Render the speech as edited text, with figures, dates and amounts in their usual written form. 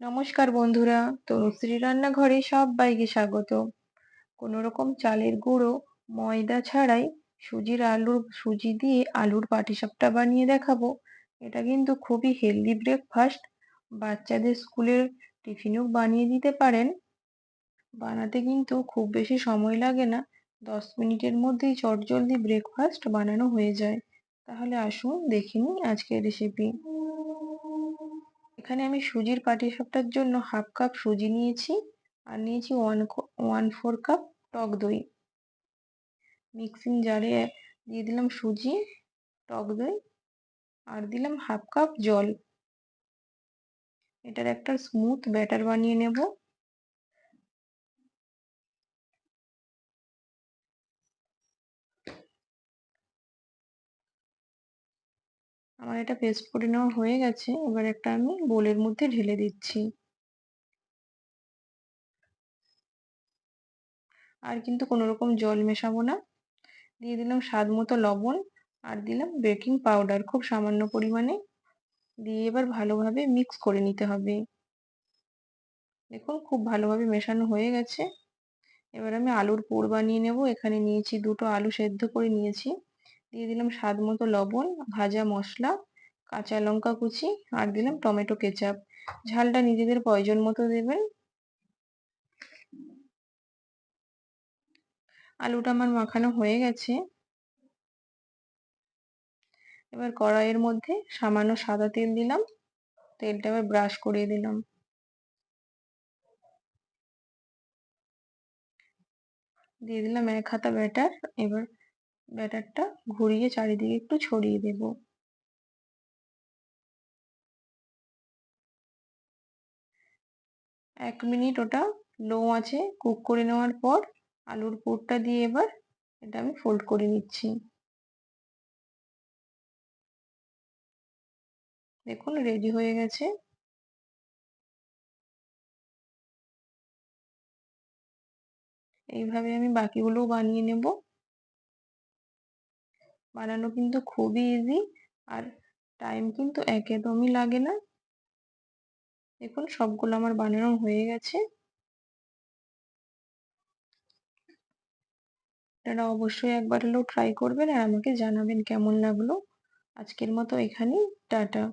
নমস্কার বন্ধুরা, তনুশ্রী রান্নাঘরে সবাইকে স্বাগত। কোনো রকম চালের গুঁড়ো ময়দা ছাড়াই সুজি দিয়ে আলুর পাটিসাপটা বানিয়ে দেখাবো। এটা কিন্তু খুবই হেলদি ব্রেকফাস্ট। বাচ্চাদের স্কুলের টিফিনেও বানিয়ে দিতে পারেন। বানাতে কিন্তু খুব বেশি সময় লাগে না, 10 মিনিটের মধ্যেই চটজলদি ব্রেকফাস্ট বানানো হয়ে যায়। তাহলে আসুন দেখে নিই আজকের রেসিপি। এখানে আমি সুজির পাটিসাপটার জন্য 1/2 কাপ সুজি নিয়েছি আর নিয়েছি 1/4 কাপ টক দই। মিক্সিং জারে দিয়ে দিলাম সুজি, টক দই আর দিলাম 1/2 কাপ জল। এটার একটা স্মুথ ব্যাটার বানিয়ে নেব। আমার এটা পেস্ট করে নেওয়া হয়ে গেছে। এবার একটা আমি বোলের মধ্যে ঢেলে দিচ্ছি। আর কিন্তু কোনো রকম জল মেশাবো না। দিয়ে দিলাম স্বাদ মতো লবণ আর দিলাম বেকিং পাউডার খুব সামান্য পরিমাণে। দিয়ে এবার ভালোভাবে মিক্স করে নিতে হবে। দেখুন খুব ভালোভাবে মেশানো হয়ে গেছে। এবার আমি আলুর পুর বানিয়ে নেব। এখানে নিয়েছি 2টো আলু সেদ্ধ করে নিয়েছি। দিয়ে দিলাম স্বাদ মতো লবণ, ভাজা মশলা, কাঁচা লঙ্কা কুচি আর দিলাম টমেটো কেচাপ। ঝালটা নিজেদের প্রয়োজন মতো দেবেন। আলুটা আমার মাখানো হয়ে গেছে। এবার কড়াইয়ের মধ্যে সামান্য সাদা তেল দিলাম। তেলটা এবার ব্রাশ করিয়ে দিলাম। দিয়ে দিলাম 1 হাতা ব্যাটার। এবার ব্যাটারটা ঘুরিয়ে চারিদিকে একটু ছড়িয়ে দেব। 1 মিনিট ওটা লো আঁচে কুক করে নেওয়ার পর আলুর পুরটা দিয়ে এবার এটা আমি ফোল্ড করে নিচ্ছি। দেখুন রেডি হয়ে গেছে। এইভাবে আমি বাকিগুলোও বানিয়ে নেব। বানানো কিন্তু খুবই ইজি আর টাইম কিন্তু একদমই লাগে না। দেখুন সবগুলো আমার বানানো হয়ে গেছে। আপনারা অবশ্যই একবার হলেও ট্রাই করবেন আর আমাকে জানাবেন কেমন লাগলো। আজকের মতো এখানেই, টাটা।